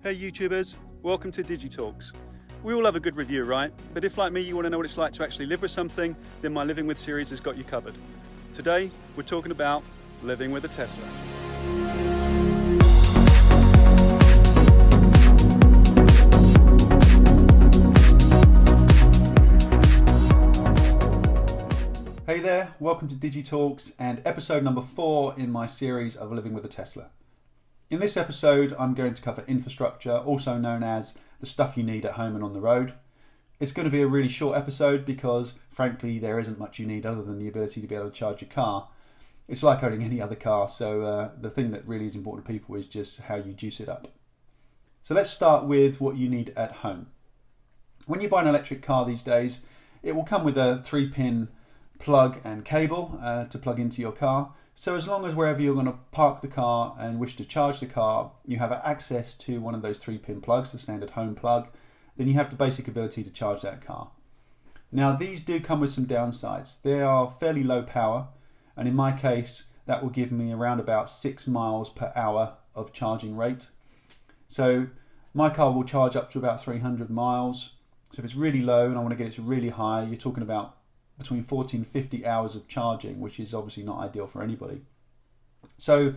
Hey YouTubers, welcome to DidgieTalks. We all have a good review, right? But if like me you want to know what it's like to actually live with something, then my Living With series has got you covered. Today we're talking about living with a Tesla. Hey there, welcome to DidgieTalks and episode number 4 in my series of Living with a Tesla. In this episode, I'm going to cover infrastructure, also known as the stuff you need at home and on the road. It's going to be a really short episode because, frankly, there isn't much you need other than the ability to be able to charge your car. It's like owning any other car, so the thing that really is important to people is just how you juice it up. So let's start with what you need at home. When you buy an electric car these days, it will come with a 3-pin plug and cable to plug into your car. So as long as wherever you're going to park the car and wish to charge the car, you have access to one of those 3-pin plugs, the standard home plug, then you have the basic ability to charge that car. Now these do come with some downsides. They are fairly low power, and in my case that will give me around about 6 miles per hour of charging rate. So my car will charge up to about 300 miles. So if it's really low and I want to get it to really high, you're talking about between 40 and 50 hours of charging, which is obviously not ideal for anybody. So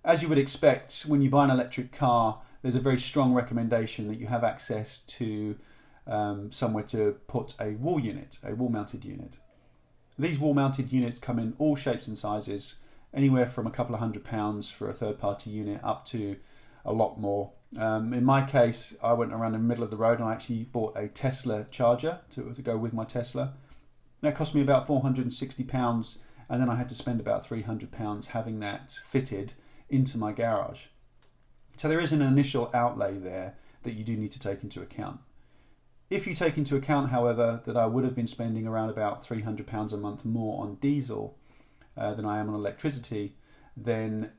as you would expect, when you buy an electric car, there's a very strong recommendation that you have access to somewhere to put a wall unit, a wall-mounted unit. These wall-mounted units come in all shapes and sizes, anywhere from a couple of £100 for a third-party unit up to a lot more. In my case, I went around in the middle of the road and I actually bought a Tesla charger to go with my Tesla. That cost me about £460, and then I had to spend about £300 having that fitted into my garage. So there is an initial outlay there that you do need to take into account. If you take into account, however, that I would have been spending around about £300 a month more on diesel than I am on electricity, then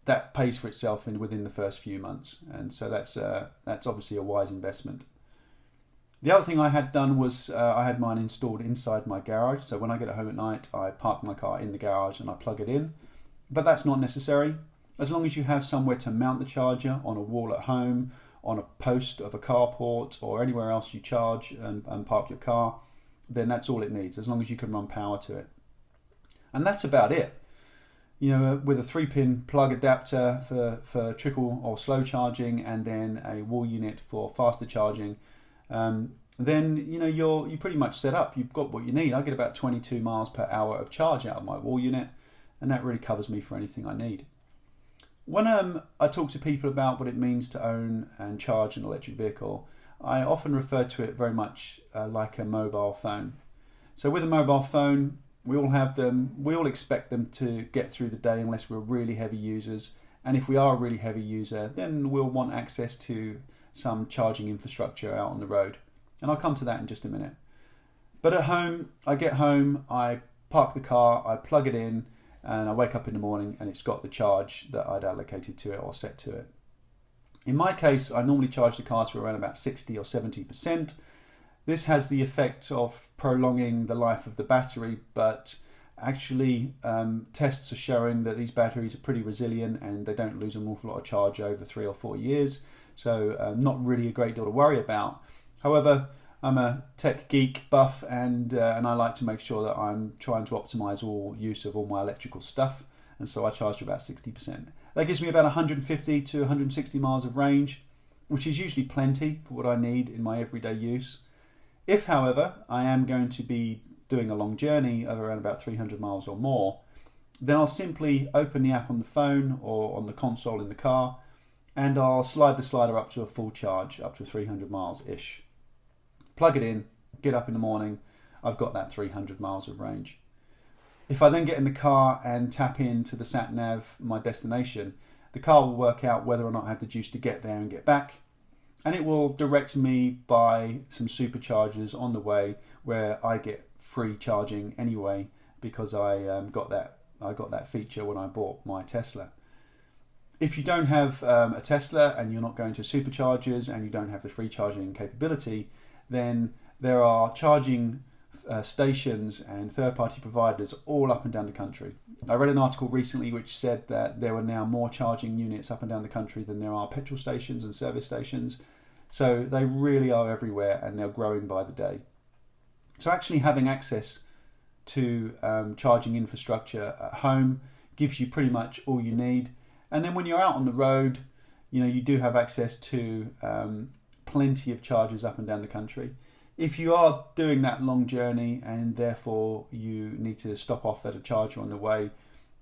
that pays for itself within the first few months, and so that's obviously a wise investment. The other thing I had done was I had mine installed inside my garage. So when I get home at night, I park my car in the garage and I plug it in. But that's not necessary. As long as you have somewhere to mount the charger on a wall at home, on a post of a carport, or anywhere else you charge and park your car, then that's all it needs, as long as you can run power to it. And that's about it. You know, with a 3-pin plug adapter for trickle or slow charging, and then a wall unit for faster charging, then you're pretty much set up. You've got what you need. I get about 22 miles per hour of charge out of my wall unit, and that really covers me for anything I need. When I talk to people about what it means to own and charge an electric vehicle, I often refer to it very much like a mobile phone. So with a mobile phone, we all have them. We all expect them to get through the day unless we're really heavy users. And if we are a really heavy user, then we'll want access to some charging infrastructure out on the road. And I'll come to that in just a minute. But at home, I get home, I park the car, I plug it in, and I wake up in the morning and it's got the charge that I'd allocated to it or set to it. In my case, I normally charge the car to around about 60 or 70%. This has the effect of prolonging the life of the battery, but actually tests are showing that these batteries are pretty resilient and they don't lose an awful lot of charge over 3 or 4 years. So not really a great deal to worry about. However, I'm a tech geek buff and I like to make sure that I'm trying to optimize all use of all my electrical stuff, and so I charge to about 60%. That gives me about 150 to 160 miles of range, which is usually plenty for what I need in my everyday use. If, however, I am going to be doing a long journey of around about 300 miles or more, then I'll simply open the app on the phone or on the console in the car, and I'll slide the slider up to a full charge, up to 300 miles-ish. Plug it in, get up in the morning, I've got that 300 miles of range. If I then get in the car and tap into the sat-nav, my destination, the car will work out whether or not I have the juice to get there and get back, and it will direct me by some superchargers on the way where I get free charging anyway, because I got that feature when I bought my Tesla. If you don't have a Tesla and you're not going to superchargers and you don't have the free charging capability, then there are charging stations and third-party providers all up and down the country. I read an article recently which said that there were now more charging units up and down the country than there are petrol stations and service stations. So they really are everywhere, and they're growing by the day. So actually having access to charging infrastructure at home gives you pretty much all you need. And then when you're out on the road, you do have access to plenty of chargers up and down the country. If you are doing that long journey and therefore you need to stop off at a charger on the way,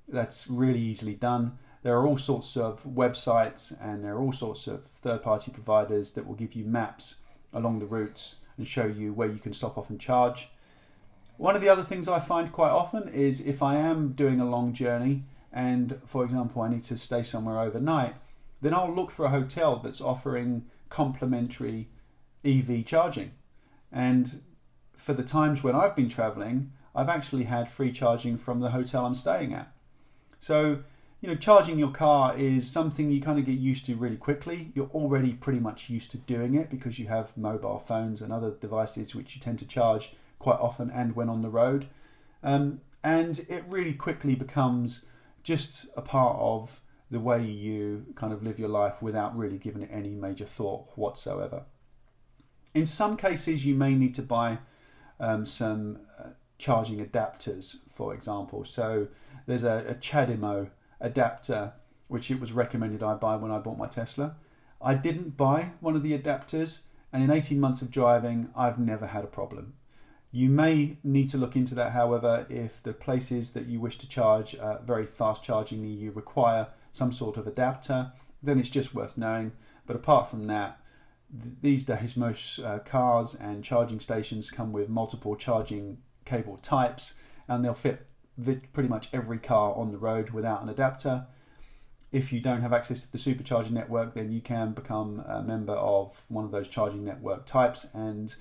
that's really easily done. There are all sorts of websites and there are all sorts of third-party providers that will give you maps along the routes and show you where you can stop off and charge. One of the other things I find quite often is if I am doing a long journey and, for example, I need to stay somewhere overnight, then I'll look for a hotel that's offering complimentary EV charging. And for the times when I've been traveling, I've actually had free charging from the hotel I'm staying at. So, charging your car is something you kind of get used to really quickly. You're already pretty much used to doing it because you have mobile phones and other devices which you tend to charge quite often and when on the road. And it really quickly becomes just a part of the way you kind of live your life without really giving it any major thought whatsoever. In some cases, you may need to buy some charging adapters, for example. So there's a CHAdeMO adapter, which it was recommended I buy when I bought my Tesla. I didn't buy one of the adapters, and in 18 months of driving, I've never had a problem. You may need to look into that, however, if the places that you wish to charge very fast charging near you require some sort of adapter, then it's just worth knowing. But apart from that, these days most cars and charging stations come with multiple charging cable types, and they'll fit pretty much every car on the road without an adapter. If you don't have access to the supercharging network, then you can become a member of one of those charging network types, and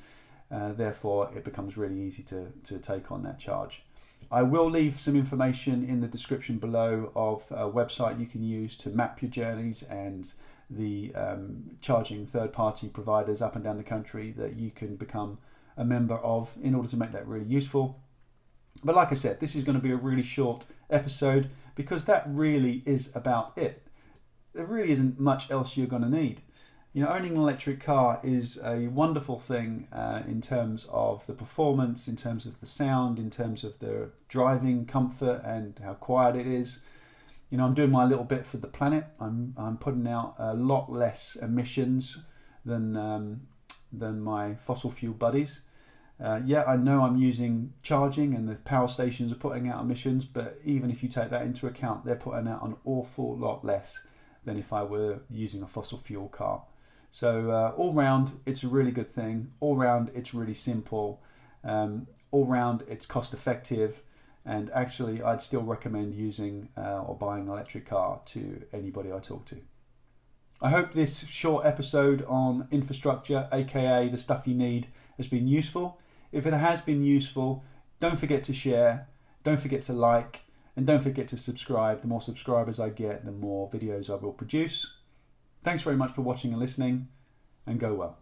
therefore it becomes really easy to take on that charge. I will leave some information in the description below of a website you can use to map your journeys and the charging third-party providers up and down the country that you can become a member of in order to make that really useful. But like I said, this is going to be a really short episode because that really is about it. There really isn't much else you're going to need. Owning an electric car is a wonderful thing in terms of the performance, in terms of the sound, in terms of the driving comfort and how quiet it is. I'm doing my little bit for the planet. I'm putting out a lot less emissions than my fossil fuel buddies. I know I'm using charging and the power stations are putting out emissions, but even if you take that into account, they're putting out an awful lot less than if I were using a fossil fuel car. So all round, it's a really good thing. All round, it's really simple. All round, it's cost effective. And actually, I'd still recommend using or buying an electric car to anybody I talk to. I hope this short episode on infrastructure, aka the stuff you need, has been useful. If it has been useful, don't forget to share, don't forget to like, and don't forget to subscribe. The more subscribers I get, the more videos I will produce. Thanks very much for watching and listening, and go well.